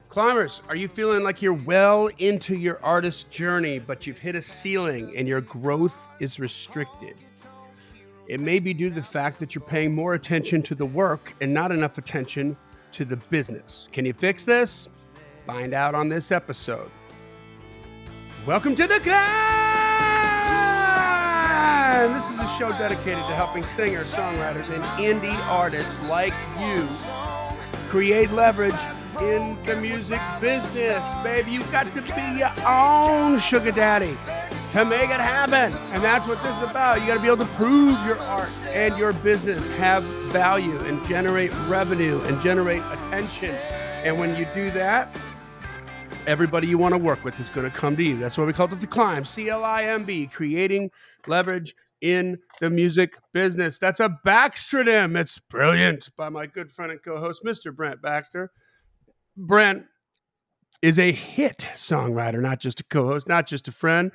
Climbers, are you feeling like you're well into your artist journey, but you've hit a ceiling and your growth is restricted? It may be due to the fact that you're paying more attention to the work and not enough attention to the business. Can you fix this? Find out on this episode. Welcome to the Climb! This is a show dedicated to helping singers, songwriters, and indie artists like you create leverage in the music business. Baby, you got to be your own sugar daddy to make it happen. And that's what this is about. You got to be able to prove your art and your business have value and generate revenue and generate attention. And when you do that, everybody you want to work with is going to come to you. That's why we called it the Climb, C.L.I.M.B, creating leverage in the music business. That's a Baxtronym. It's brilliant, by my good friend and co-host, Mr. Brent Baxter. Brent is a hit songwriter, not just a co-host, not just a friend,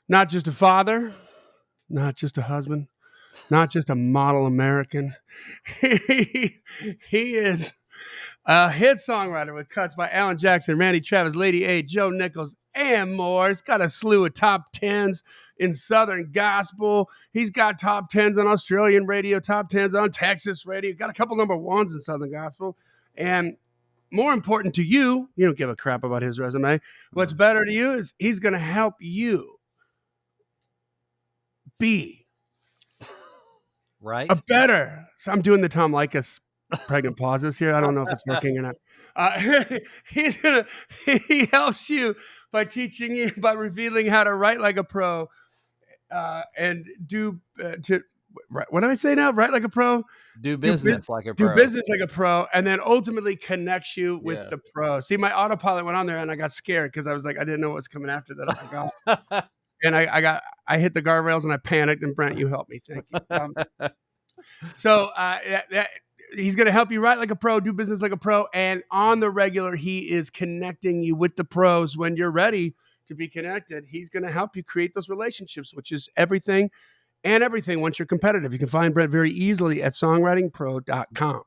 not just a father, not just a husband, not just a model American. He is a hit songwriter with cuts by Alan Jackson, Randy Travis, Lady A, Joe Nichols, and more. He's got a slew of top 10s in Southern gospel. He's got top 10s on Australian radio, top 10s on Texas radio. Got a couple number ones in Southern gospel. And more important to you, you don't give a crap about his resume. What's better to you is he's going to help you be right a better. So I'm doing the Tom Likas pregnant pauses here. I don't know if it's working or not. He helps you by teaching you, by revealing how to write like a pro, and what do I say now? Write like a pro. Do business like a pro. Do business like a pro, and then ultimately connects you with the pro. See, my autopilot went on there, and I got scared because I was like, I didn't know what was coming after that. I forgot, and I hit the guardrails, and I panicked. And Brent, you helped me. Thank you. He's going to help you write like a pro, do business like a pro, and on the regular, he is connecting you with the pros when you're ready to be connected. He's going to help you create those relationships, which is everything. And everything once you're competitive. You can find Brent very easily at songwritingpro.com.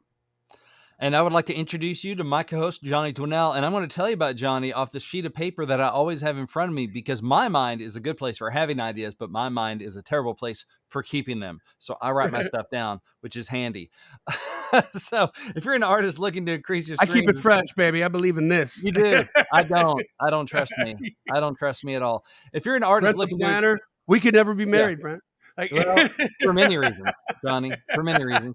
And I would like to introduce you to my co-host, Johnny Dwinell. And I'm going to tell you about Johnny off the sheet of paper that I always have in front of me, because my mind is a good place for having ideas, but my mind is a terrible place for keeping them. So I write my stuff down, which is handy. So if you're an artist looking to increase your streams, I keep it fresh, baby. I believe in this. You do. I don't trust me. I don't trust me at all. If you're an artist Brent's a planner, we could never be married, Brent. Well, for many reasons, Johnny. For many reasons.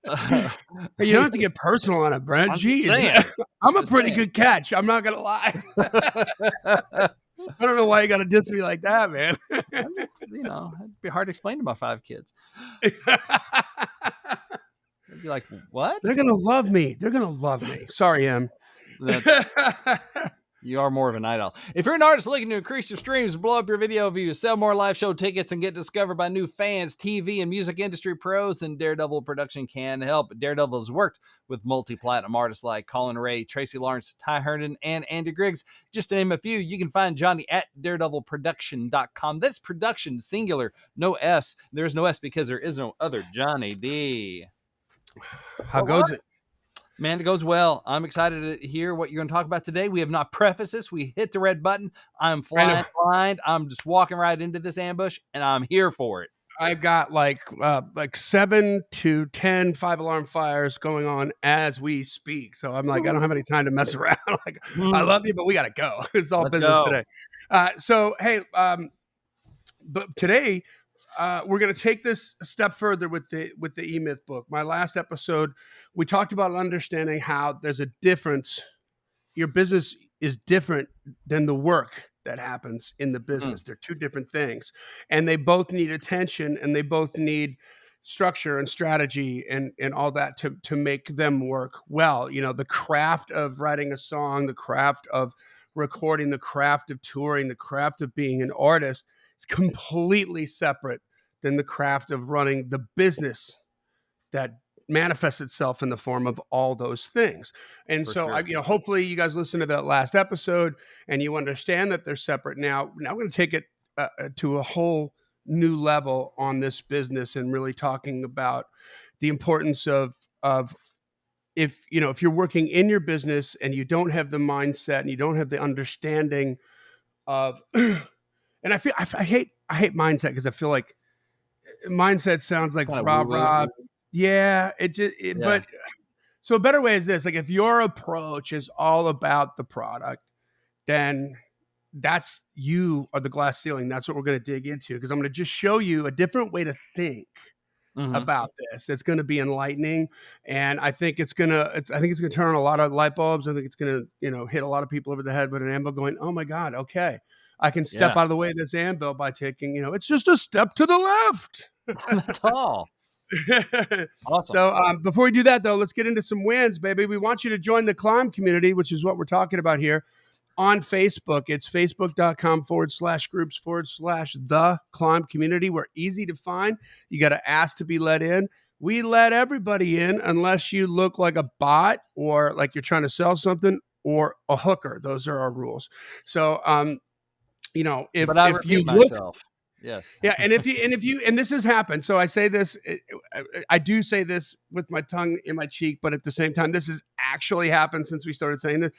You don't have to get personal on it, Brent. Jeez. I'm a pretty good catch. I'm not going to lie. I don't know why you got to diss me like that, man. It'd be hard to explain to my 5 kids. They'd be like, what? They're going to love me. Sorry, Em. You are more of a night owl. If you're an artist looking to increase your streams, blow up your video views, sell more live show tickets, and get discovered by new fans, TV, and music industry pros, then Daredevil Production can help. Daredevil has worked with multi-platinum artists like Colin Ray, Tracy Lawrence, Ty Herndon, and Andy Griggs. Just to name a few, you can find Johnny at daredevilproduction.com. That's production, singular, no S. There's no S because there is no other Johnny D. How goes it? Man, it goes well. I'm excited to hear what you're going to talk about today. We have not prefaced this. We hit the red button. I'm flying blind. I'm just walking right into this ambush, and I'm here for it. I've got like 7 to 10 5-alarm fires going on as we speak. So I'm like, I don't have any time to mess around. I love you, but we got to go. It's all business today. But today, we're going to take this a step further with the E-Myth book. My last episode, we talked about understanding how there's a difference. Your business is different than the work that happens in the business. They're two different things, and they both need attention, and they both need structure and strategy and all that to make them work well. You know, the craft of writing a song, the craft of recording, the craft of touring, the craft of being an artist, it's completely separate than the craft of running the business that manifests itself in the form of all those things. And hopefully you guys listen to that last episode and you understand that they're separate. Now we're going to take it to a whole new level on this business and really talking about the importance of if you're working in your business and you don't have the mindset and you don't have the understanding of, and I hate mindset because I feel like mindset sounds like Kind of rah woo woo. rah. Yeah, Yeah. but so a better way is this: like if your approach is all about the product, then that's you are the glass ceiling. That's what we're going to dig into because I'm going to just show you a different way to think Hmm. about this. It's going to be enlightening, and I think it's going to. I think it's going to turn on a lot of light bulbs. I think it's going to hit a lot of people over the head with an anvil, going, "Oh my God, okay, I can step Yeah. out of the way of this anvil by taking it's just a step to the left." That's all. Awesome. So before we do that, though, let's get into some wins, baby. We want you to join the Climb community, which is what we're talking about here on Facebook. It's facebook.com/groups/the Climb community. We're easy to find. You got to ask to be let in. We let everybody in unless you look like a bot or like you're trying to sell something or a hooker. Those are our rules. So, But I if you repeat look, myself. Yes. yeah, and this has happened. So I say this, I do say this with my tongue in my cheek, but at the same time, this has actually happened since we started saying this.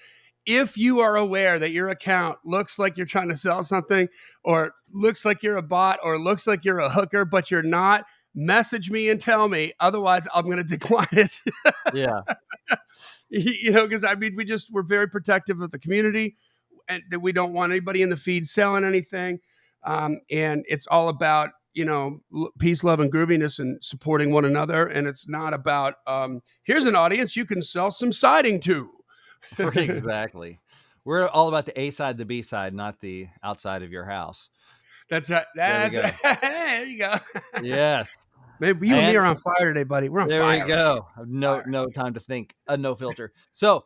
If you are aware that your account looks like you're trying to sell something, or looks like you're a bot, or looks like you're a hooker, but you're not, message me and tell me. Otherwise, I'm going to decline it. Yeah. Because we're very protective of the community, and that we don't want anybody in the feed selling anything. And it's all about, peace, love, and grooviness and supporting one another. And it's not about, here's an audience you can sell some siding to. Exactly. We're all about the A side, the B side, not the outside of your house. That's right. There we go. There you go. Yes. Maybe you and me are on fire today, buddy. We're on There fire. we go. No time to think. No filter. So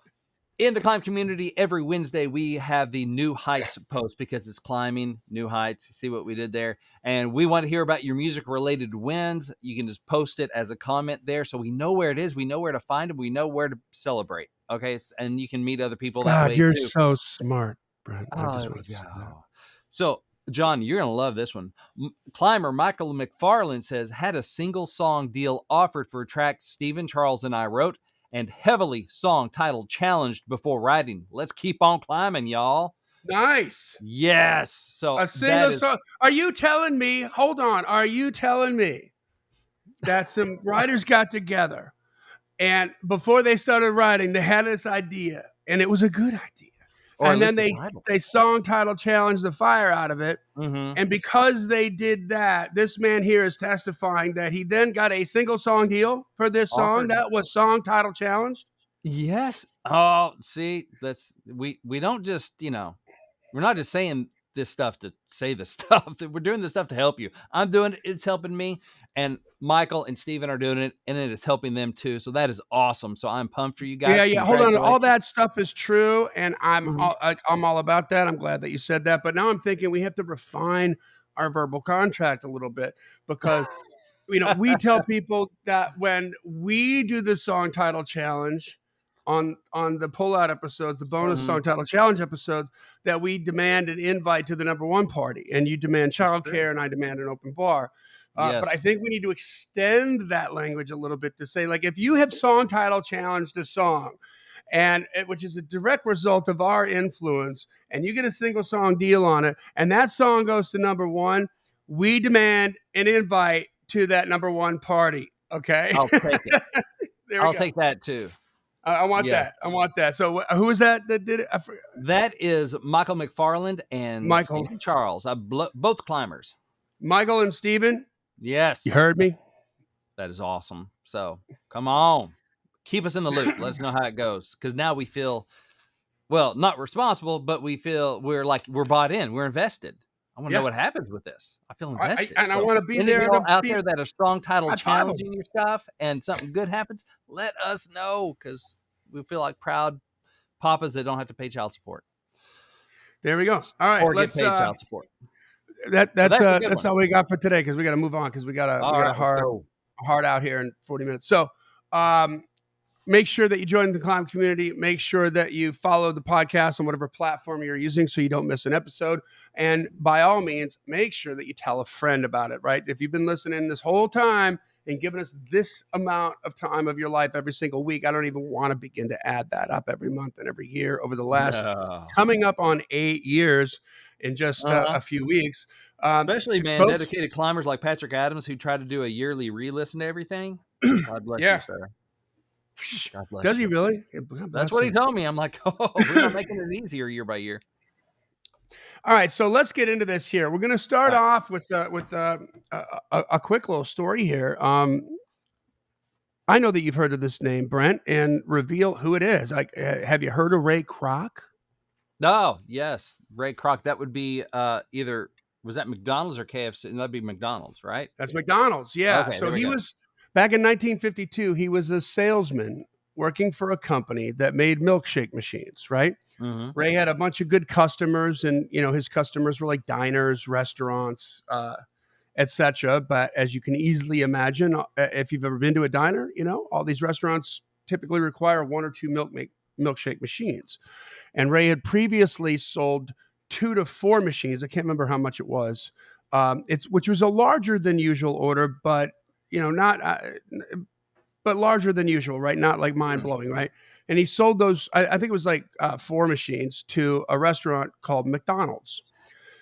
in the Climb community, every Wednesday, we have the New Heights post because it's climbing, New Heights. See what we did there? And we want to hear about your music-related wins. You can just post it as a comment there so we know where it is. We know where to find them. We know where to celebrate. Okay? And you can meet other people that God, way, you're too. so smart, Brent. Oh, there we go. So, John, you're going to love this one. Climber Michael McFarland says, had a single song deal offered for a track Stephen, Charles, and I wrote, and heavily song titled Challenged before writing. Let's keep on climbing, y'all. Nice. Yes. So A single song. Are you telling me, hold on, are you telling me that some writers got together and before they started writing, they had this idea and it was a good idea. or And at then least they song title challenged the fire out of it. Mm-hmm. And because they did that, this man here is testifying that he then got a single song deal for this song Offered. that was song title challenged. Yes. Oh, see, that's we don't just, we're not just saying this stuff to say this stuff. We're doing this stuff to help you. I'm doing it. It's helping me. And Michael and Steven are doing it, and it is helping them too. So that is awesome. So I'm pumped for you guys. Yeah. Hold on. All Congratulations. that stuff is true, and Mhm. I'm all about that. I'm glad that you said that. But now I'm thinking we have to refine our verbal contract a little bit because we tell people that when we do the song title challenge on the pullout episodes, the bonus Mhm. song title challenge episodes, that we demand an invite to the number one party, and you demand childcare, and I demand an open bar. But I Yes. think we need to extend that language a little bit to say, like, if you have song title challenged a song, which is a direct result of our influence, and you get a single song deal on it, and that song goes to number one, we demand an invite to that number one party. Okay. I'll take it. There we I'll go. take that too. I want Yes. that. I want that. So who was that did it? That is Michael McFarland and Michael. Stephen Charles. Both climbers. Michael and Steven. Yes. You heard me? That is awesome. So come on. Keep us in the loop. Let us know how it goes. Because now we feel, well, not responsible, but we feel we're bought in. We're invested. I want to know what happens with this. I feel invested. I want to be any of there y'all to out be there that are strong title high five 'em. challenging your stuff and something good happens, let us know because we feel like proud papas that don't have to pay child support. There we go. All right, Or let's get paid child support. that's all we got for today because we got to move on because we got a hard out here in 40 minutes. So make sure that you join the Climb community. Make sure that you follow the podcast on whatever platform you're using so you don't miss an episode. And by all means, make sure that you tell a friend about it, right? If you've been listening this whole time and given us this amount of time of your life every single week. I don't even want to begin to add that up every month and every year over the last No. coming up on 8 years in just Uh-huh. a few weeks. Especially, man, Folks, dedicated climbers like Patrick Adams who try to do a yearly re-listen to everything. God bless you, yeah. sir. God bless Does he you. really? God That's bless what he him. told me. I'm like, oh, we're not making it easier year by year. All right, so let's get into this here. We're going to All start right. off with a quick little story here. I know that you've heard of this name, Brent, and reveal who it is. Like, have you heard of Ray Kroc? Oh, yes. Ray Kroc. That would be either, was that McDonald's or KFC? That'd be McDonald's, right? That's McDonald's. Yeah. Okay, So there we he go. was back in 1952. He was a salesman working for a company that made milkshake machines. Right. Mm-hmm. Ray had a bunch of good customers, and his customers were like diners, restaurants, etc. But as you can easily imagine, if you've ever been to a diner, all these restaurants typically require one or two milkshake machines. And Ray had previously sold 2 to 4 machines. I can't remember how much it was. Which was a larger than usual order, but not, but larger than usual, right? Not like mind blowing, right? And he sold those. I think it was like 4 machines to a restaurant called McDonald's.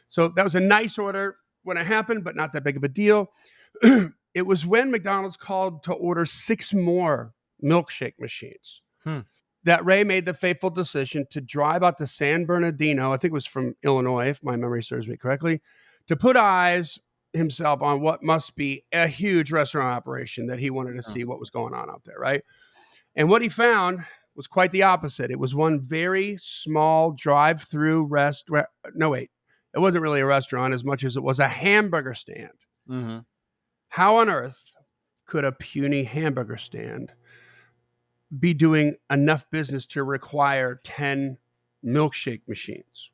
So that was a nice order when it happened, but not that big of a deal. It was when McDonald's called to order 6 more milkshake machines Hmm. that Ray made the fateful decision to drive out to San Bernardino. I think it was from Illinois, if my memory serves me correctly, to put eyes himself on what must be a huge restaurant operation that he wanted to see what was going on out there, right? And what he found was quite the opposite. It was one very small drive-through no, wait. It wasn't really a restaurant as much as it was a hamburger stand. Mm-hmm. How on earth could a puny hamburger stand be doing enough business to require 10 milkshake machines?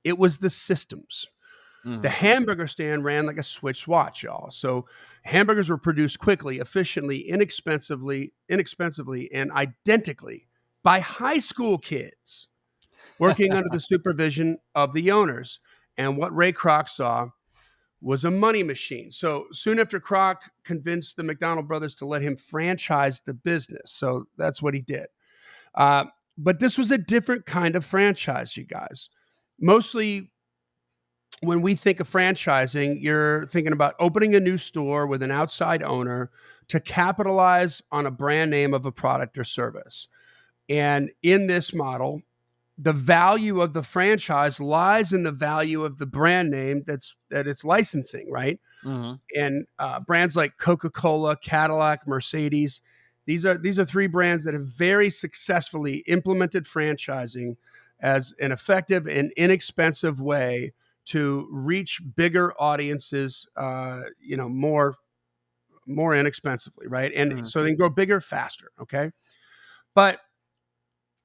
It was the systems. Mm-hmm. The hamburger stand ran like a Swiss watch, y'all. So hamburgers were produced quickly, efficiently, inexpensively, and identically by high school kids working under the supervision of the owners. And what Ray Kroc saw was a money machine. So soon after, Kroc convinced the McDonald brothers to let him franchise the business. So that's what he did. But this was a different kind of franchise, you guys. Mostly when we think of franchising, you're thinking about opening a new store with an outside owner to capitalize on a brand name of a product or service. And in this model, the value of the franchise lies in the value of the brand name that it's licensing, right? Mm-hmm. And brands like Coca-Cola, Cadillac, Mercedes, these are 3 brands that have very successfully implemented franchising as an effective and inexpensive way to reach bigger audiences, more inexpensively, right? And so they can grow bigger faster, okay? But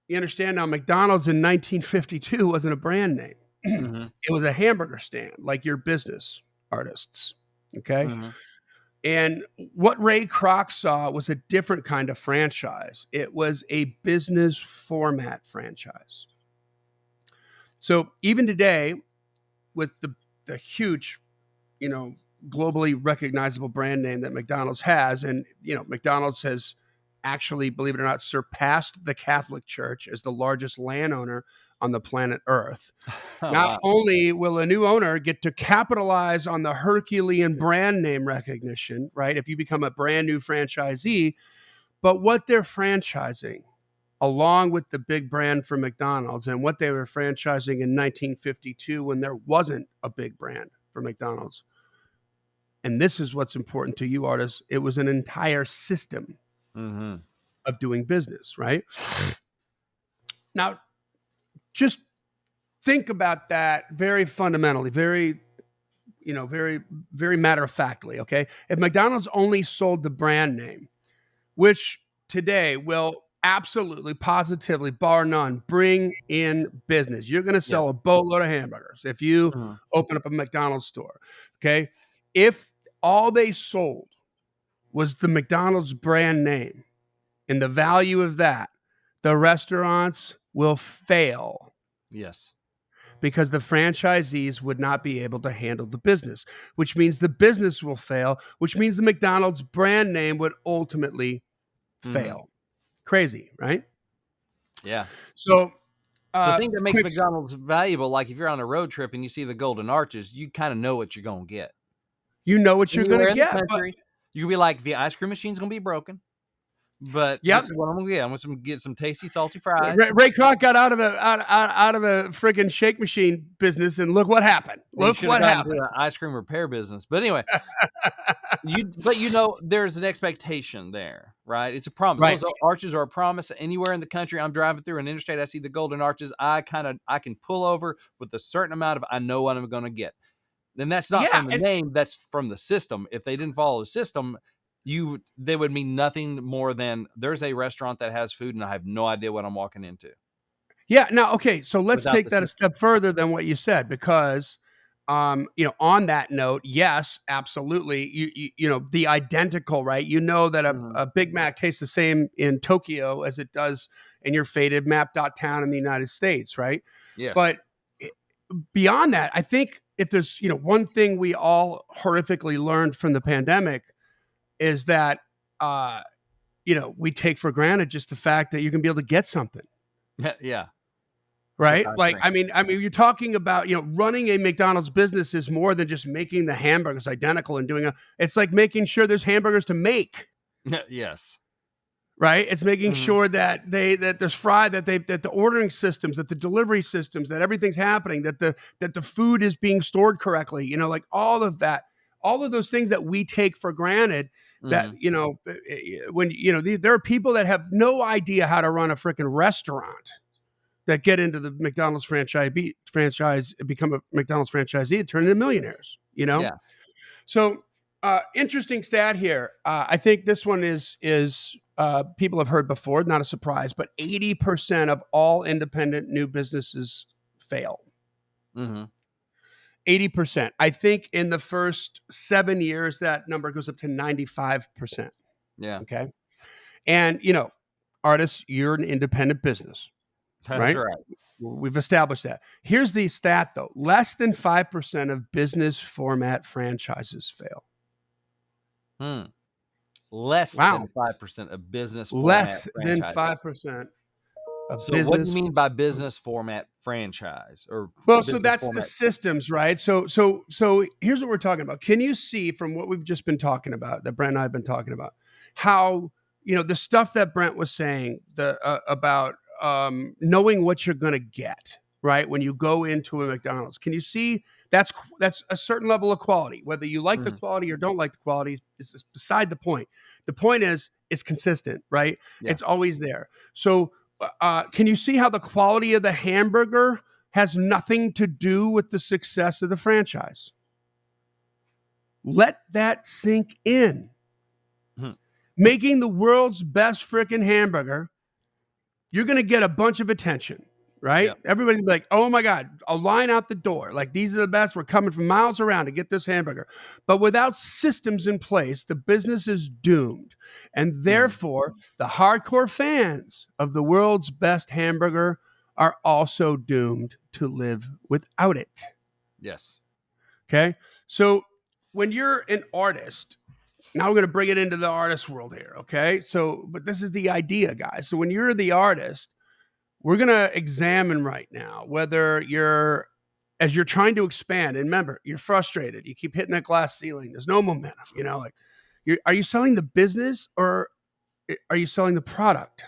you understand now, McDonald's in 1952 wasn't a brand name. Mm-hmm. It was a hamburger stand, like your business artists, okay? Mm-hmm. And what Ray Kroc saw was a different kind of franchise. It was a business format franchise. So even today, with the huge, globally recognizable brand name that McDonald's has, and McDonald's has actually, believe it or not, surpassed the Catholic Church as the largest landowner on the planet Earth. Oh, Not wow. only will a new owner get to capitalize on the Herculean brand name recognition, right? If you become a brand new franchisee, but what they're franchising, along with the big brand for McDonald's and what they were franchising in 1952 when there wasn't a big brand for McDonald's. And this is what's important to you artists. It was an entire system Mm-hmm. of doing business, right? Now, just think about that very fundamentally, very, very matter of factly, okay? If McDonald's only sold the brand name, which today will absolutely, positively, bar none, bring in business. You're going to sell a boatload of hamburgers if you open up a McDonald's store, okay? If all they sold was the McDonald's brand name and the value of that, the restaurants will fail Yes. because the franchisees would not be able to handle the business, which means the business will fail, which means the McDonald's brand name would ultimately fail. Crazy, right? Yeah. So, The thing that makes quick, McDonald's valuable, like if you're on a road trip and you see the Golden Arches, you kind of know what you're going to get. you know what you're going Anywhere to in the get, but country, you can be like, the ice cream machine's going to be broken, but yep. this is what I'm going to get. I'm going to get some tasty, salty fries. Ray Kroc got out of a friggin' shake machine business, and look what happened. And you Look should have what gotten into happened. an ice cream repair business. But anyway, there's an expectation there, right? It's a promise. Right. Those arches are a promise. Anywhere in the country, I'm driving through an interstate, I see the Golden Arches. I can pull over with a certain amount of, I know what I'm going to get. And that's not Yeah, from the name, that's from the system. If they didn't follow the system, they would mean nothing more than there's a restaurant that has food and I have no idea what I'm walking into. yeah. Now, okay, so let's Without take the that a system. step further than what you said, because, on that note, yes, absolutely. The identical, right? You know that a Big Mac tastes the same in Tokyo as it does in your faded map.town in the United States, right? Yes. But beyond that, I think if there's one thing we all horrifically learned from the pandemic is that we take for granted just the fact that you can be able to get something, Yeah. right? Except ice Like, cream. I mean, you're talking about running a McDonald's business is more than just making the hamburgers identical and it's like making sure there's hamburgers to make. Yes. Right, it's making sure that there's that the ordering systems, that the delivery systems, that everything's happening, that the food is being stored correctly. Like all of that, all of those things that we take for granted. That when there are people that have no idea how to run a freaking restaurant that get into the McDonald's franchise, become a McDonald's franchisee, and turn into millionaires. Yeah. So, interesting stat here. I think this one is people have heard before, not a surprise, but 80% of all independent new businesses fail. 80%. I think in the first 7 years, that number goes up to 95%. Yeah. Okay. And, artists, you're an independent business, That's right? right. We've established that. Here's the stat, though. Less than 5% of business format franchises fail. Less than 5% of business format Less than 5% of So business. what do you mean by business format franchise? So that's the systems, right? So here's what we're talking about. Can you see from what we've just been talking about, that Brent and I have been talking about, how the stuff that Brent was saying about knowing what you're going to get, right? When you go into a McDonald's, can you see that's a certain level of quality? Whether you like the quality or don't like the quality is beside the point. The point is it's consistent, right? Yeah. It's always there. So can you see how the quality of the hamburger has nothing to do with the success of the franchise? Let that sink in. Making the world's best freaking hamburger, you're going to get a bunch of attention, right? Yep. Everybody will be like, oh my God, a line out the door. Like, these are the best. We're coming from miles around to get this hamburger. But without systems in place, the business is doomed. And therefore, the hardcore fans of the world's best hamburger are also doomed to live without it. Yes. Okay. So when you're an artist, now we're going to bring it into the artist world here. Okay. So, but this is the idea, guys. So when you're the artist, we're going to examine right now whether as you're trying to expand, and remember, you're frustrated. You keep hitting that glass ceiling. There's no momentum, are you selling the business or are you selling the product?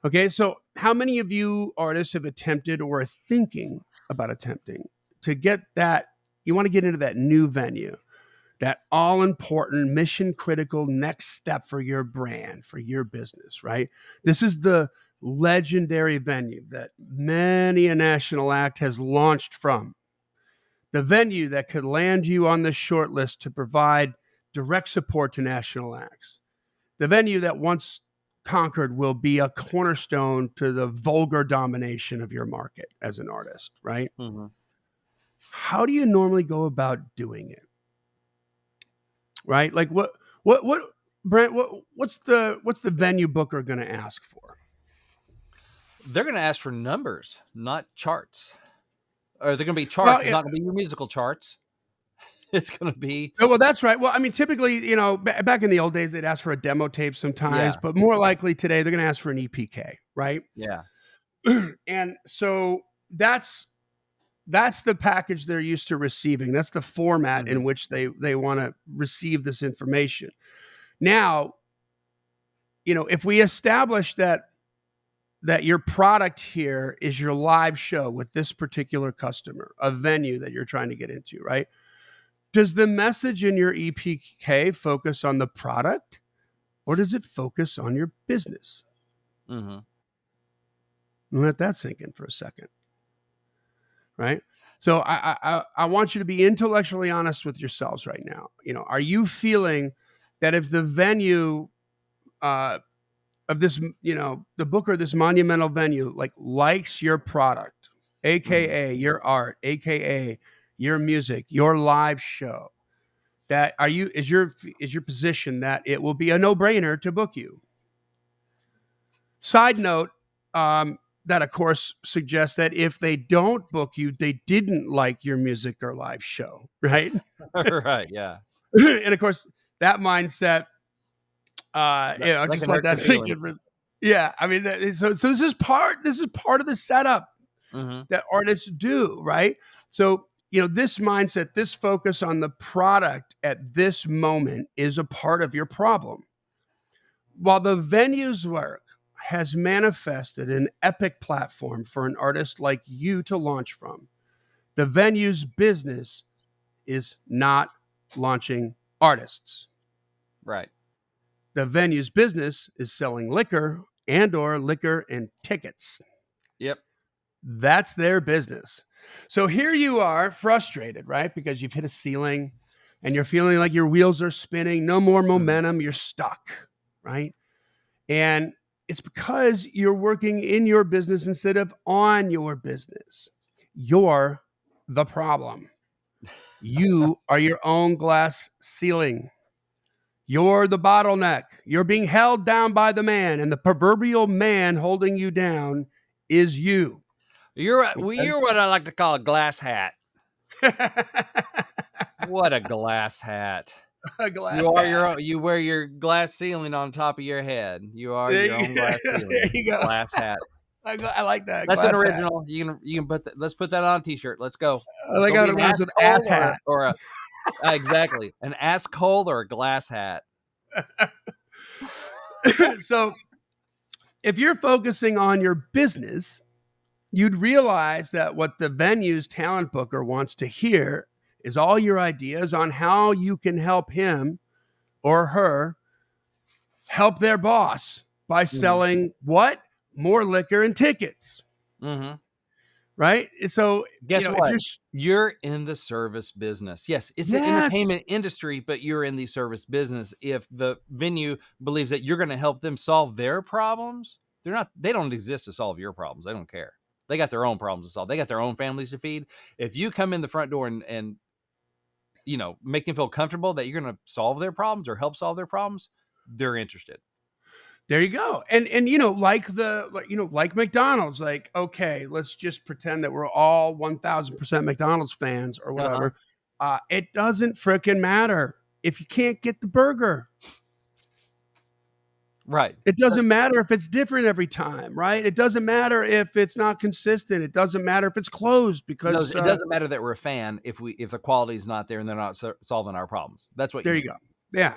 Okay. So how many of you artists have attempted or are thinking about attempting to get that? You want to get into that new venue, that all-important, mission-critical next step for your brand, for your business, right? This is the legendary venue that many a national act has launched from. The venue that could land you on the short list to provide direct support to national acts. The venue that once conquered will be a cornerstone to the vulgar domination of your market as an artist, right? How do you normally go about doing it? Right? Like what Brent, what's the venue booker going to ask for? They're going to ask for numbers, not charts. Or they're going to be Well, charts. It's not going to be your musical charts. It's going to be well, that's right. Well, I mean, typically, back in the old days, they'd ask for a demo tape sometimes, yeah, but more likely today, they're going to ask for an EPK, right? yeah. And so that's the package they're used to receiving. That's the format Mhm. in which they want to receive this information. Now, if we establish that your product here is your live show with this particular customer, a venue that you're trying to get into, right? Does the message in your EPK focus on the product or does it focus on your business? Mhm. Let that sink in for a second, right? So I want you to be intellectually honest with yourselves right now. Are you feeling that if the venue of this, the booker, this monumental venue, likes your product, Mhm. aka your art, aka your music, your live show, that is your position that it will be a no-brainer to book you? Side note, that of course suggests that if they don't book you, they didn't like your music or live show, right? Right, yeah. And of course, that mindset, That just can let hurt that your sink feelings. in. Yeah, I mean, so this is part of the setup Mhm. that artists do, right? So, this mindset, this focus on the product at this moment is a part of your problem. While the venue's work has manifested an epic platform for an artist like you to launch from, the venue's business is not launching artists. Right. The venue's business is selling liquor and/or liquor and tickets. Yep. That's their business. So here you are frustrated, right? Because you've hit a ceiling and you're feeling like your wheels are spinning, no more Mhm. momentum, you're stuck, right? And it's because you're working in your business instead of on your business. You're the problem. You are your own glass ceiling. You're the bottleneck. You're being held down by the man, and the proverbial man holding you down is you. You're what I like to call a glass hat. What a glass hat. A glass hat. You wear your glass ceiling on top of your head. You are There your you, own glass there ceiling. you go. Glass hat. I like that That's an glass hat. original. You can put that, let's put that on a t-shirt. Let's go. I like Go how be it an rhymes ass with ass cold hat. or a exactly. An ass cold or a glass hat. So if you're focusing on your business, you'd realize that what the venue's talent booker wants to hear is all your ideas on how you can help him or her help their boss by Mhm. selling what? More liquor and tickets, Mhm. right? So, Guess if what? you're, You're in the service business. Yes, it's the yes, entertainment industry, but you're in the service business. If the venue believes that you're going to help them solve their problems, they don't exist to solve your problems. They don't care. They got their own problems to solve. They got their own families to feed. If you come in the front door and make them feel comfortable that you're going to solve their problems or help solve their problems, they're interested. there you go. And like McDonald's, like, okay, let's just pretend that we're all 1000% McDonald's fans or Uh-huh. whatever. It doesn't frickin' matter if you can't get the burger. Right. It doesn't matter if it's different every time, right? It doesn't matter if it's not consistent. It doesn't matter if it's closed No, because it doesn't matter that we're a fan if the quality is not there and they're not solving our problems. That's what you there you mean. go. Yeah.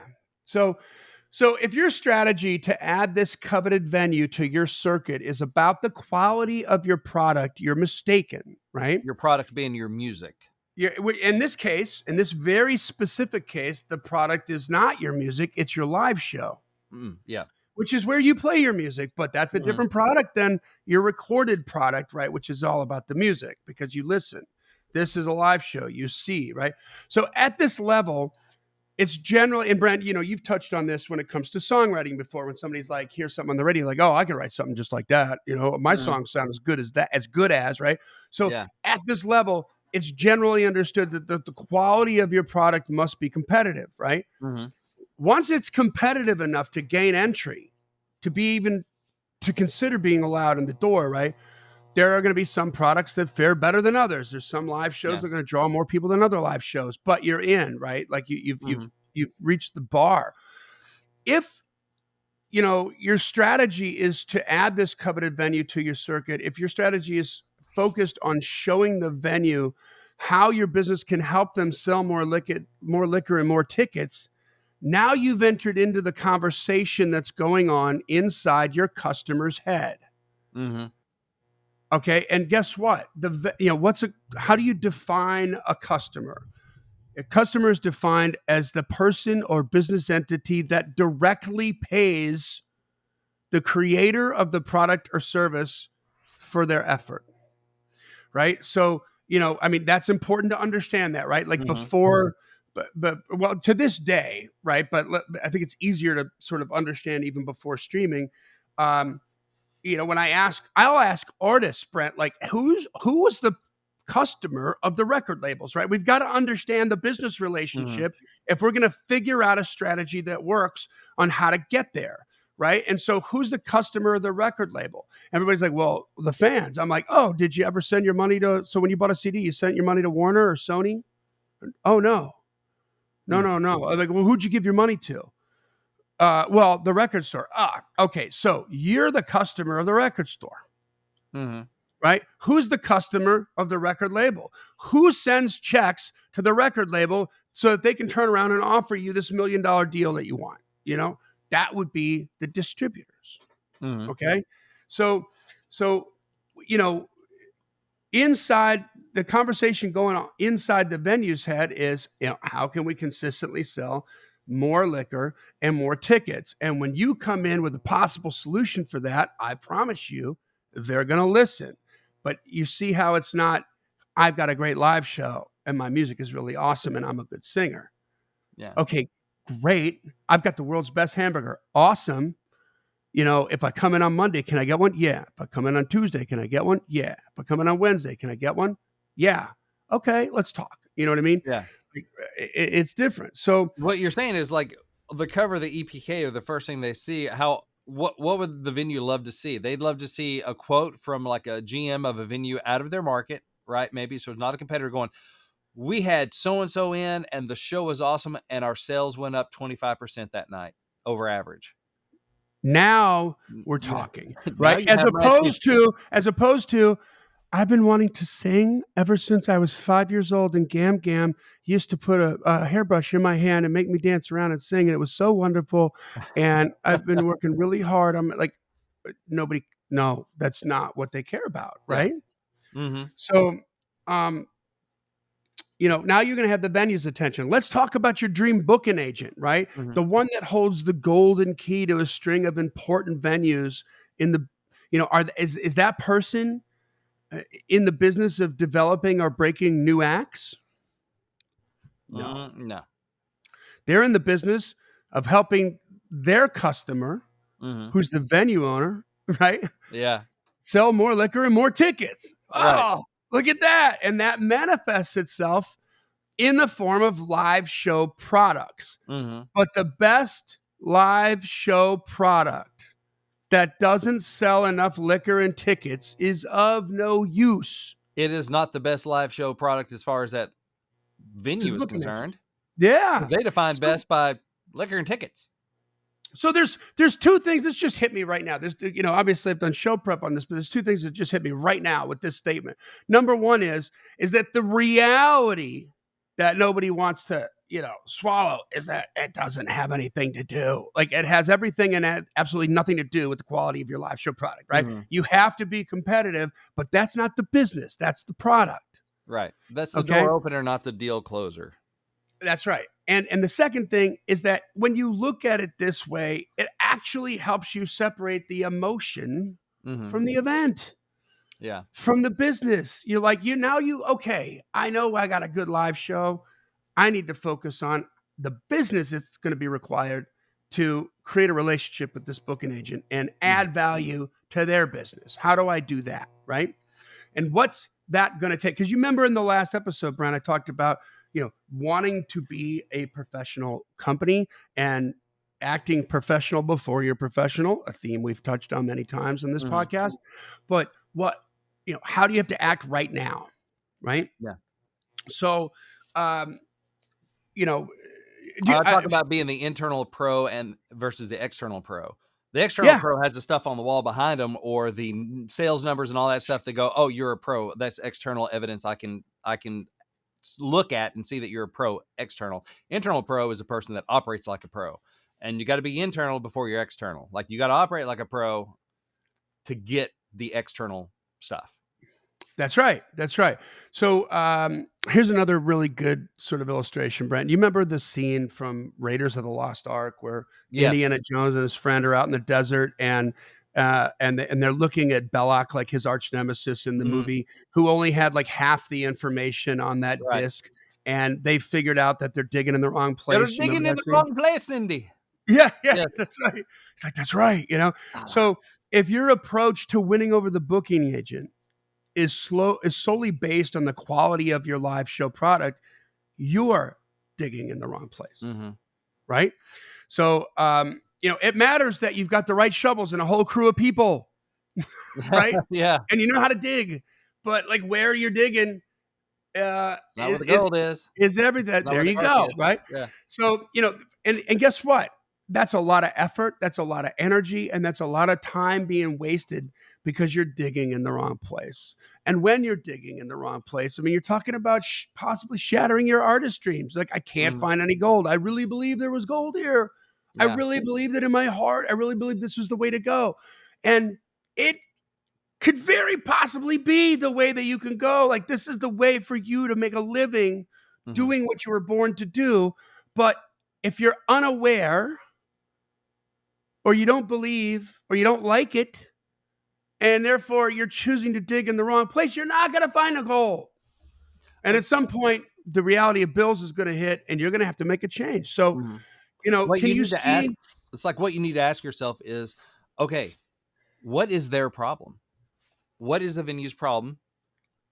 So if your strategy to add this coveted venue to your circuit is about the quality of your product, you're mistaken, right? Your product being your music. In this case, in this very specific case, the product is not your music, it's your live show, Yeah. which is where you play your music, but that's a Mhm. different product than your recorded product, right? Which is all about the music because you listen. This is a live show, you see, right? So at this level, it's generally, and Brent, you've touched on this when it comes to songwriting before, when somebody's like, here's something on the radio, like, oh, I can write something just like that. My Mhm. songs sound as good as, right? So Yeah. at this level, it's generally understood that the quality of your product must be competitive, right? Mhm. Once it's competitive enough to gain entry, to be even to consider being allowed in the door, right? There are going to be some products that fare better than others. There's some live shows that are going to draw more people than other live shows, but you're in, right? Like you've reached the bar. If your strategy is to add this coveted venue to your circuit, if your strategy is focused on showing the venue how your business can help them sell more liquor and more tickets, now you've entered into the conversation that's going on inside your customer's head. Mm-hmm. Okay. And guess what? How do you define a customer? A customer is defined as the person or business entity that directly pays the creator of the product or service for their effort. Right. So, that's important to understand that, right? Like before, but well, to this day, right? But I think it's easier to sort of understand even before streaming. When I'll ask artists, Brent, like who was the customer of the record labels, right? We've got to understand the business relationship if we're going to figure out a strategy that works on how to get there, right? And so who's the customer of the record label? Everybody's like, well, the fans. I'm like, oh, did you ever send your money so when you bought a CD, you sent your money to Warner or Sony? Oh, no. No. I'm like, well, who'd you give your money to? Well, the record store. Okay. So you're the customer of the record store, right? Who's the customer of the record label? Who sends checks to the record label so that they can turn around and offer you this $1 million deal that you want? That would be the distributors. Okay. So, inside the conversation going on inside the venue's head is, how can we consistently sell more liquor and more tickets? And when you come in with a possible solution for that, I promise you, they're going to listen. But you see how it's not, I've got a great live show and my music is really awesome and I'm a good singer. Yeah. Okay, great. I've got the world's best hamburger. Awesome. If I come in on Monday, can I get one? Yeah. If I come in on Tuesday, can I get one? Yeah. If I come in on Wednesday, can I get one? Yeah. Okay, let's talk. You know what I mean? Yeah. It's different. So what you're saying is like the cover of the EPK or the first thing they see, what would the venue love to see? They'd love to see a quote from like a GM of a venue out of their market, right? Maybe. So it's not a competitor going, we had so-and-so in and the show was awesome and our sales went up 25% that night over average. Now we're talking, right? As opposed to, I've been wanting to sing ever since I was 5 years old, and Gam Gam used to put a hairbrush in my hand and make me dance around and sing, and it was so wonderful. And I've been working really hard. I'm like, no, that's not what they care about, right? Yeah. So, now you're going to have the venue's attention. Let's talk about your dream booking agent, right? The one that holds the golden key to a string of important venues in the, is that person in the business of developing or breaking new acts? No. No. They're in the business of helping their customer, who's the venue owner, right? Yeah. Sell more liquor and more tickets. Right. Oh, look at that. And that manifests itself in the form of live show products. But the best live show product that doesn't sell enough liquor and tickets is of no use. It is not the best live show product as far as that venue is concerned. Yeah. They define best by liquor and tickets. So there's two things. This just hit me right now. There's, obviously I've done show prep on this, but there's two things that just hit me right now with this statement. Number one is that the reality that nobody wants to, swallow is that it doesn't have anything to do. Like it has everything and absolutely nothing to do with the quality of your live show product, right? You have to be competitive, but that's not the business. That's the product. Right. That's the door opener, not the deal closer. That's right. And the second thing is that when you look at it this way, it actually helps you separate the emotion from the event. Yeah. From the business. You're like, okay, I know I got a good live show. I need to focus on the business that's going to be required to create a relationship with this booking agent and add value to their business. How do I do that? Right. And what's that going to take? Because you remember in the last episode, Brian, I talked about, wanting to be a professional company and acting professional before you're professional, a theme we've touched on many times in this podcast. But how do you have to act right now? Right. Yeah. So, um, you know, Talk about being the internal pro and versus the external pro. The external yeah, pro has the stuff on the wall behind them, or the sales numbers and all that stuff that go, oh, you're a pro. That's external evidence I can look at and see that you're a pro. External. Internal pro is a person that operates like a pro. And you got to be internal before you're external. Like, you got to operate like a pro to get the external stuff. That's right. That's right. So here's another really good sort of illustration, Brent. You remember the scene from Raiders of the Lost Ark where Indiana Jones and his friend are out in the desert, and they're looking at Belloc, like his arch nemesis in the movie, who only had like half the information on that disc, and they figured out that they're digging in the wrong place. They're digging in the wrong place, Cindy. Yeah, that's right. It's like, that's right. So if your approach to winning over the booking agent is solely based on the quality of your live show product, you're digging in the wrong place. Right. So, it matters that you've got the right shovels and a whole crew of people. Right. Yeah. And you know how to dig, but like where you're digging, not where the gold is everything. There you go. Right. Yeah. So, and guess what? That's a lot of effort. That's a lot of energy. And that's a lot of time being wasted because you're digging in the wrong place. And when you're digging in the wrong place, I mean, you're talking about possibly shattering your artist dreams. Like, I can't find any gold. I really believe there was gold here. Yeah. I really believe that in my heart. I really believe this was the way to go. And it could very possibly be the way that you can go. Like, this is the way for you to make a living doing what you were born to do. But if you're unaware, or you don't believe, or you don't like it, and therefore you're choosing to dig in the wrong place, you're not going to find a goal. And at some point, the reality of bills is going to hit, and you're going to have to make a change. So, can you see? It's like what you need to ask yourself is, okay, what is their problem? What is the venue's problem?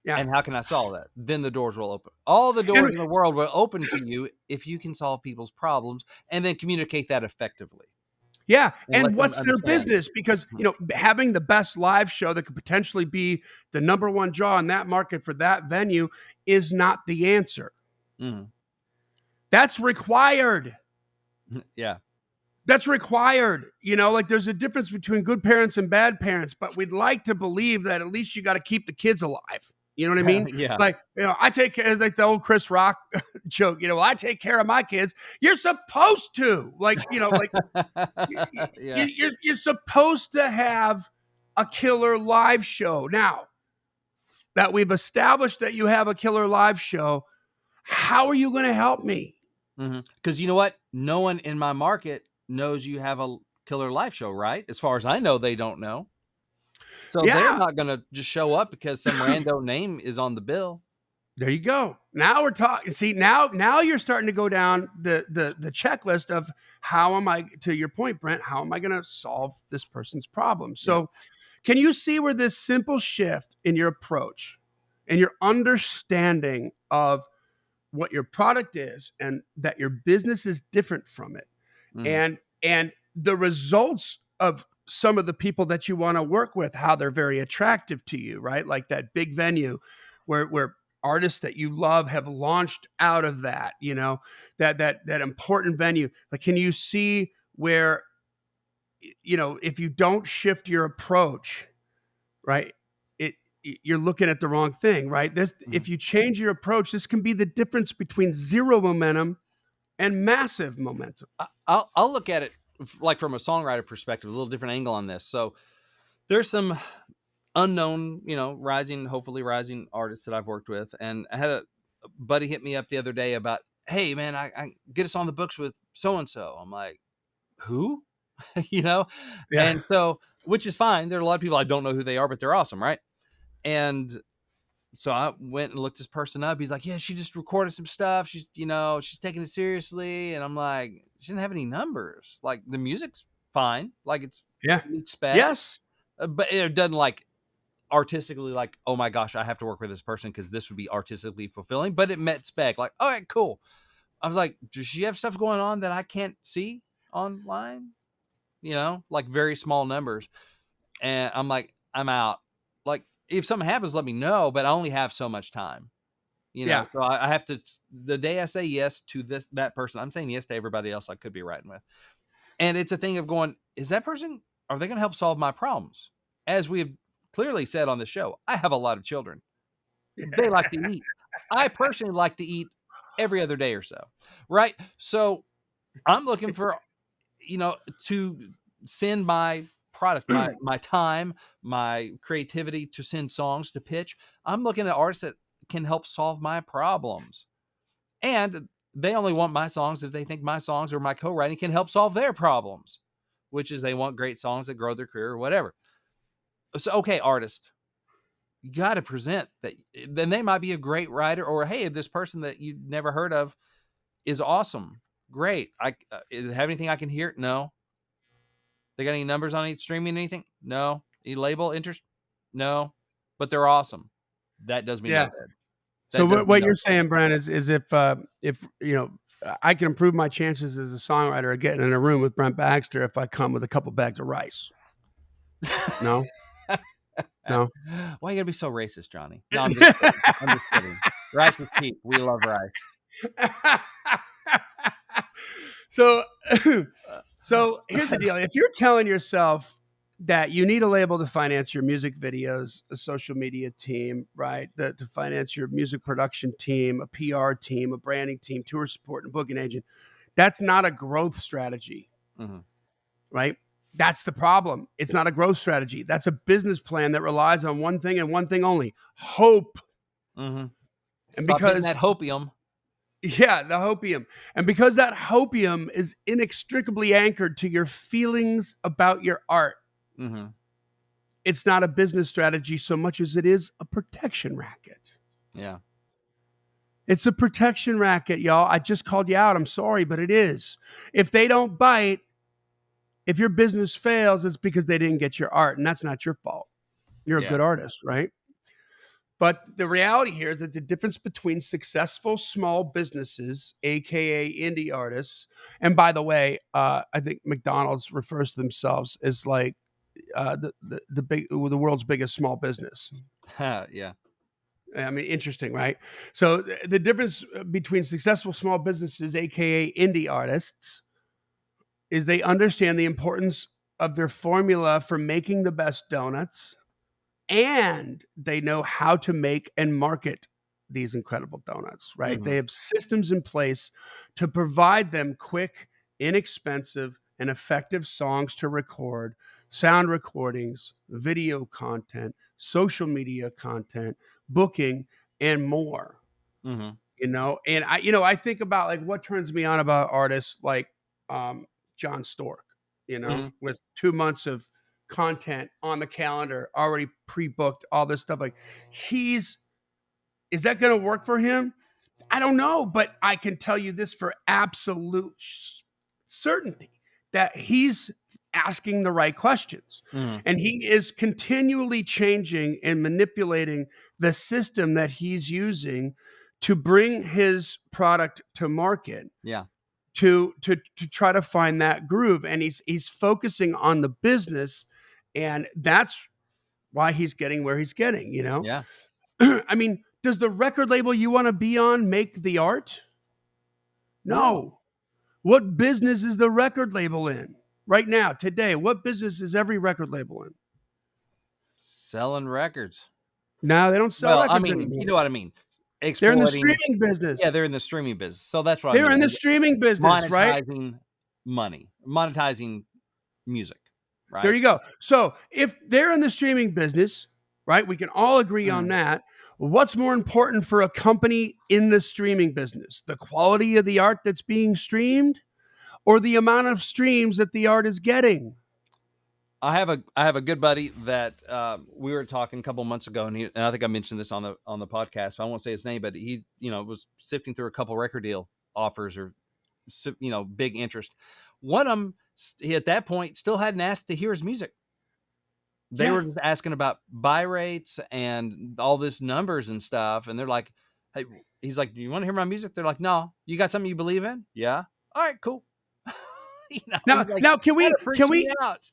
Yeah. And how can I solve that? Then the doors will open. All the doors in the world will open to you if you can solve people's problems and then communicate that effectively. Yeah. And what's their business? Because, having the best live show that could potentially be the number one draw in that market for that venue is not the answer. That's required. Yeah. That's required. Like, there's a difference between good parents and bad parents, but we'd like to believe that at least you got to keep the kids alive. You know what I mean? Yeah. Like, I take care, as like the old Chris Rock joke, I take care of my kids. You're supposed to, like, yeah. you're supposed to have a killer live show. Now that we've established that you have a killer live show, how are you going to help me? Because you know what? No one in my market knows you have a killer live show, right? As far as I know, they don't know. So they're not going to just show up because some rando name is on the bill. There you go. Now we're talking. See, now you're starting to go down the checklist of how am I, to your point, Brent, how am I going to solve this person's problem? So can you see where this simple shift in your approach and your understanding of what your product is and that your business is different from it, and the results of some of the people that you want to work with, how they're very attractive to you, right? Like that big venue where artists that you love have launched out of that, that important venue. Like, can you see where, if you don't shift your approach, right, you're looking at the wrong thing, right? If you change your approach, this can be the difference between zero momentum and massive momentum. I'll look at it like from a songwriter perspective, a little different angle on this. So there's some unknown, hopefully rising artists that I've worked with. And I had a buddy hit me up the other day about, hey man, I get us on the books with so-and-so. I'm like, who? And so, which is fine. There are a lot of people I don't know who they are, but they're awesome. Right. And so I went and looked this person up. He's like, yeah, she just recorded some stuff. She's, she's taking it seriously. And I'm like, she didn't have any numbers. Like, the music's fine. Like, it's spec. Yes. But it doesn't like artistically like, oh my gosh, I have to work with this person because this would be artistically fulfilling. But it met spec. Like, all right, cool. I was like, does she have stuff going on that I can't see online, like very small numbers. And I'm like, I'm out. Like, if something happens, let me know, but I only have so much time, Yeah. so I have to, the day I say yes to that person, I'm saying yes to everybody else I could be writing with. And it's a thing of going, is that person, are they going to help solve my problems? As we have clearly said on the show, I have a lot of children. They like to eat. I personally like to eat every other day or so. Right. So I'm looking for, to send my product, my time, my creativity, to send songs, to pitch. I'm looking at artists that can help solve my problems. And they only want my songs if they think my songs or my co-writing can help solve their problems, which is they want great songs that grow their career or whatever. So, okay, artist, you got to present that. Then they might be a great writer, or, hey, this person that you never heard of is awesome. Great. Have anything I can hear? No. They got any numbers on any streaming, anything? No. Any label interest? No. But they're awesome. That does me no Yeah. good. So That does me what no you're good. saying, Brent, is if I can improve my chances as a songwriter of getting in a room with Brent Baxter if I come with a couple bags of rice. No, no. Why you gotta be so racist, Johnny? No, I'm just kidding. I'm just kidding. Rice is cheap. We love rice. So, so here's the deal: if you're telling yourself that you need a label to finance your music videos, a social media team, right, to finance your music production team, a PR team, a branding team, tour support, and booking agent, that's not a growth strategy, right? That's the problem. It's not a growth strategy. That's a business plan that relies on one thing and one thing only: hope. And Stop hitting that hopium. Yeah, the hopium. And because that hopium is inextricably anchored to your feelings about your art, it's not a business strategy so much as it is a protection racket. Yeah. It's a protection racket, y'all. I just called you out. I'm sorry, but it is. If they don't bite, if your business fails, it's because they didn't get your art, and that's not your fault. You're a good artist, right? But the reality here is that the difference between successful small businesses, aka indie artists, and by the way, I think McDonald's refers to themselves as like the world's biggest small business. Yeah. I mean, interesting, right? So the difference between successful small businesses, aka indie artists, is they understand the importance of their formula for making the best donuts, and they know how to make and market these incredible donuts, right? They have systems in place to provide them quick, inexpensive, and effective songs to record, sound recordings, video content, social media content, booking, and more. And I think about like what turns me on about artists like John Stork, with 2 months of content on the calendar, already pre-booked, all this stuff. Like, is that going to work for him? I don't know, but I can tell you this for absolute certainty, that he's asking the right questions. And he is continually changing and manipulating the system that he's using to bring his product to market. Yeah. To try to find that groove, and he's focusing on the business, and that's why he's getting where he's getting. Yeah. I mean, does the record label you want to be on make the art? No. What business is the record label in right now, today? What business is every record label in? Selling records. No, they don't sell records anymore. You know what I mean. They're in the Exploiting. streaming business. Yeah, they're in the streaming business. So that's what I They're mean. in the streaming business, right? Monetizing money, monetizing music. Right. There you go. So if they're in the streaming business, right, we can all agree on that. What's more important for a company in the streaming business? The quality of the art that's being streamed, or the amount of streams that the art is getting? I have a good buddy that we were talking a couple months ago, and I think I mentioned this on the podcast. I won't say his name, but he was sifting through a couple record deal offers, or big interest. One of them, he at that point still hadn't asked to hear his music. They were just asking about buy rates and all this numbers and stuff, and they're like, "Hey," he's like, "Do you want to hear my music?" They're like, "No." "You got something you believe in?" "Yeah." "All right, cool." He's like, Now, can kind we of freaks me out.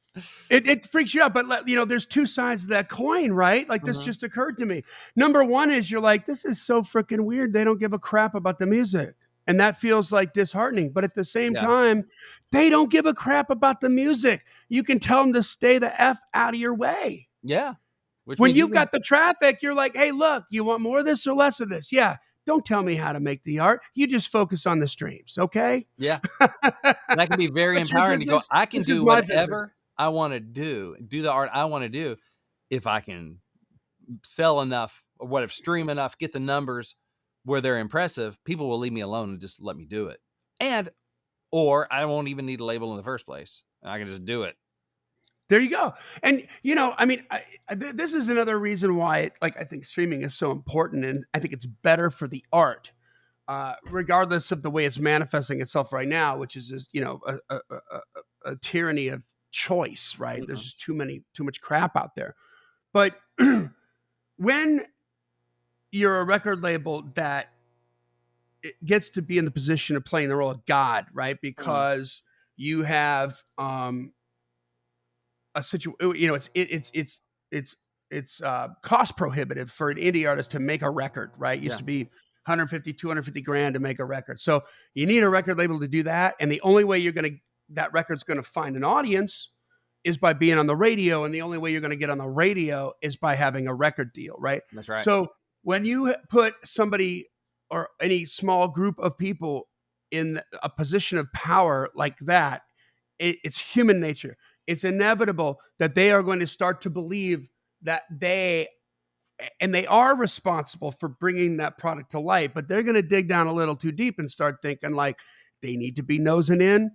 it freaks you out, but there's two sides of that coin, right? Like this Mhm. just occurred to me. Number one is you're like, this is so freaking weird. They don't give a crap about the music. And that feels like disheartening. But at the same Yeah. time, they don't give a crap about the music. You can tell them to stay the F out of your way. Yeah. Which When means you you've can, got the traffic, you're like, hey, look, you want more of this or less of this? Yeah. Don't tell me how to make the art. You just focus on the streams, okay? yeah. That can be very That's your empowering to go, business. I can This is do my business. whatever I want to do the art I want to do if I can sell enough or whatever, stream enough, get the numbers where they're impressive, people will leave me alone and just let me do it. And or I won't even need a label in the first place. I can just do it. There you go. And I mean, this is another reason why, I think streaming is so important, and I think it's better for the art, regardless of the way it's manifesting itself right now, which is a tyranny of choice. Right? There's Mhm. just too much crap out there. But when you're a record label that it gets to be in the position of playing the role of God, right? Mhm. Because you have a situation, it's cost prohibitive for an indie artist to make a record, right? It used Yeah, to be 150 250 grand to make a record, so you need a record label to do that, and the only way that record's going to find an audience is by being on the radio, and the only way you're going to get on the radio is by having a record deal, right? that's right. So when you put somebody or any small group of people in a position of power like that, it's human nature. It's inevitable that they are going to start to believe that they are responsible for bringing that product to light, but they're going to dig down a little too deep and start thinking like they need to be nosing in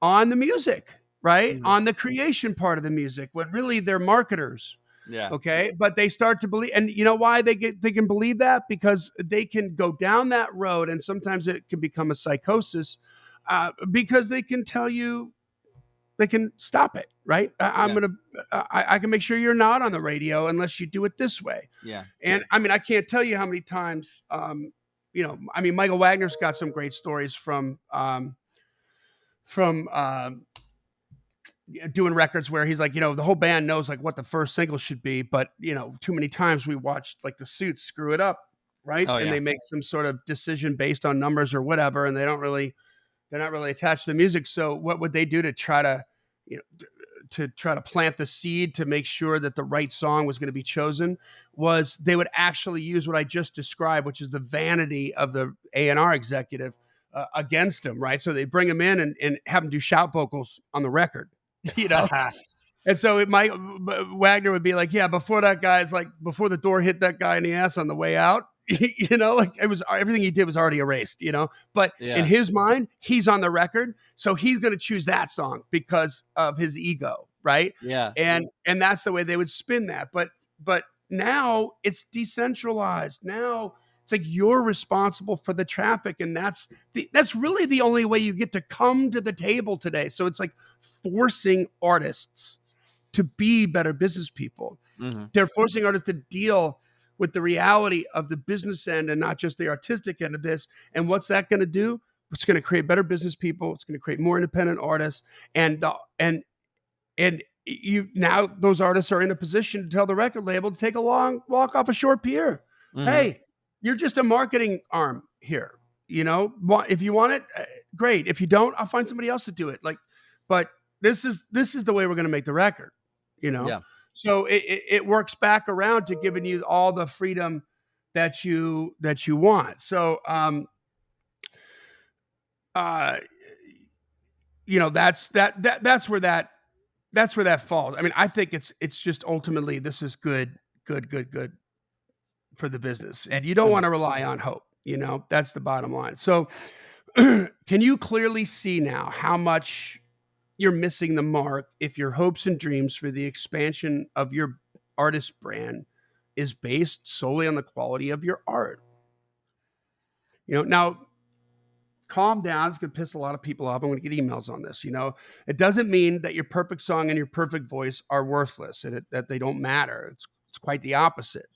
on the music, right? Mhm. On the creation part of the music, when really they're marketers. Yeah, Okay. But they start to believe, and you know why they can believe that? Because they can go down that road, and sometimes it can become a psychosis, because they can tell you they can stop it, right? yeah, I can make sure you're not on the radio unless you do it this way. yeah. And I mean, I can't tell you how many times, I mean, Michael Wagner's got some great stories from doing records where he's like, the whole band knows like what the first single should be, but too many times we watched like the Suits screw it up, right? Oh And yeah, they make some sort of decision based on numbers or whatever, and they're not really attached to the music. So what would they do to try to, you know, to try to plant the seed to make sure that the right song was going to be chosen? Was they would actually use what I just described, which is the vanity of the A&R executive, against them, right? So they bring him in and have him do shout vocals on the record, you know? And so Wagner would be like, yeah, before the door hit that guy in the ass on the way out, like it was everything he did was already erased, but in yeah, his mind, he's on the record. So he's going to choose that song because of his ego. Right. yeah. And that's the way they would spin that. But now it's decentralized. Now it's like you're responsible for the traffic. And that's really the only way you get to come to the table today. So it's like forcing artists to be better business people. Hmm. They're forcing artists to deal with the reality of the business end and not just the artistic end of this. And what's that going to do? It's going to create better business people. It's going to create more independent artists. And you now those artists are in a position to tell the record label to take a long walk off a short pier. Hmm. Hey, you're just a marketing arm here. If you want it, great. If you don't, I'll find somebody else to do it. But this is the way we're going to make the record. You know, Yeah. so it works back around to giving you all the freedom that you want. So uh, that's where that falls. I mean, I think it's just ultimately this is good for the business, and you don't Mhm. want to rely on hope. That's the bottom line. So, can you clearly see now how much you're missing the mark if your hopes and dreams for the expansion of your artist brand is based solely on the quality of your art? Now calm down. It's going to piss a lot of people off. I'm going to get emails on this. It doesn't mean that your perfect song and your perfect voice are worthless and that they don't matter. It's quite the opposite.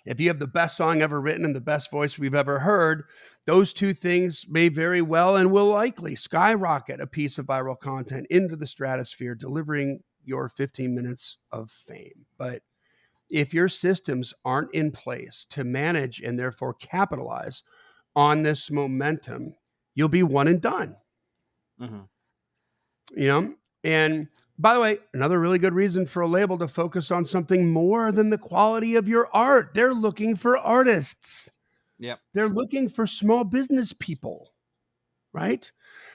If you have the best song ever written and the best voice we've ever heard, those two things may very well and will likely skyrocket a piece of viral content into the stratosphere, delivering your 15 minutes of fame. But if your systems aren't in place to manage and therefore capitalize on this momentum, you'll be one and done. You know? And by the way, another really good reason for a label to focus on something more than the quality of your art. They're looking for artists. Yep. They're looking for small business people, right?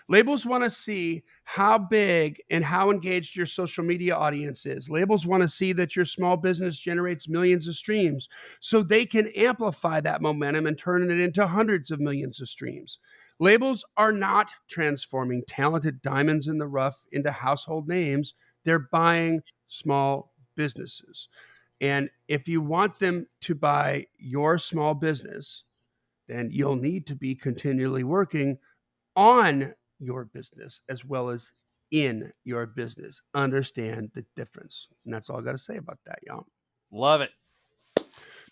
Labels want to see how big and how engaged your social media audience is. Labels want to see that your small business generates millions of streams so they can amplify that momentum and turn it into hundreds of millions of streams. Labels are not transforming talented diamonds in the rough into household names. They're buying small businesses. And if you want them to buy your small business, then you'll need to be continually working on your business as well as in your business. Understand the difference. And that's all I got to say about that, y'all. Love it.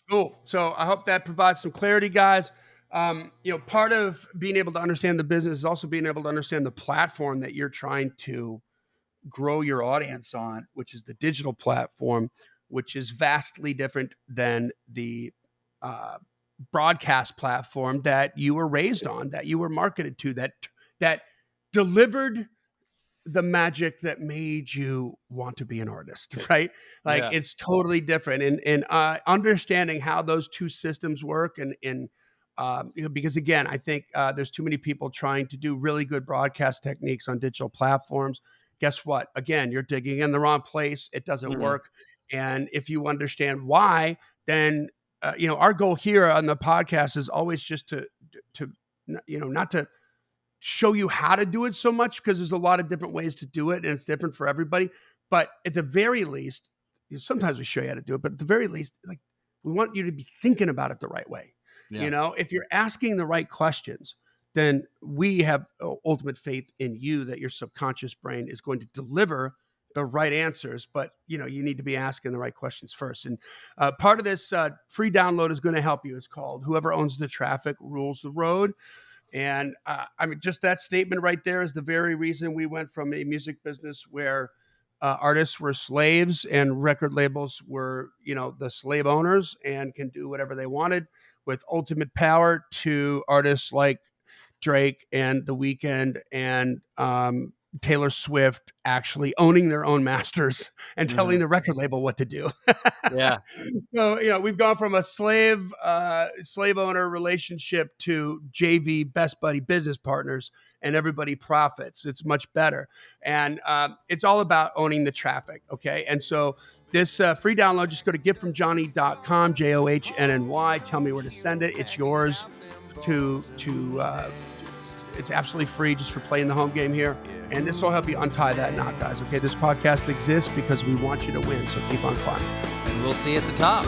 Cool. So I hope that provides some clarity, guys. Part of being able to understand the business is also being able to understand the platform that you're trying to grow your audience on, which is the digital platform, which is vastly different than the broadcast platform that you were raised on, that you were marketed to, that delivered the magic that made you want to be an artist, right? Like It's totally different. And understanding how those two systems work because again, I think there's too many people trying to do really good broadcast techniques on digital platforms. Guess what? Again, you're digging in the wrong place. It doesn't work. And if you understand why, then our goal here on the podcast is always just to not to show you how to do it so much, because there's a lot of different ways to do it and it's different for everybody. But at the very least, sometimes we show you how to do it, but at the very least, like, we want you to be thinking about it the right way. Yeah. If you're asking the right questions, then we have ultimate faith in you that your subconscious brain is going to deliver the right answers, but you need to be asking the right questions first. And part of this free download is going to help you. It's called "Whoever Owns the Traffic Rules the Road." And just that statement right there is the very reason we went from a music business where artists were slaves and record labels were, the slave owners and can do whatever they wanted with ultimate power, to artists like Drake and The Weeknd and Taylor Swift actually owning their own masters and telling the record label what to do. Yeah. So, we've gone from a slave owner relationship to JV best buddy business partners, and everybody profits. It's much better. And it's all about owning the traffic. Okay. And so this free download, just go to giftfromjohnny.com, JOHNNY. Tell me where to send it. It's yours to it's absolutely free just for playing the home game here. And this will help you untie that knot, guys. Okay, this podcast exists because we want you to win. So keep on climbing. And we'll see you at the top.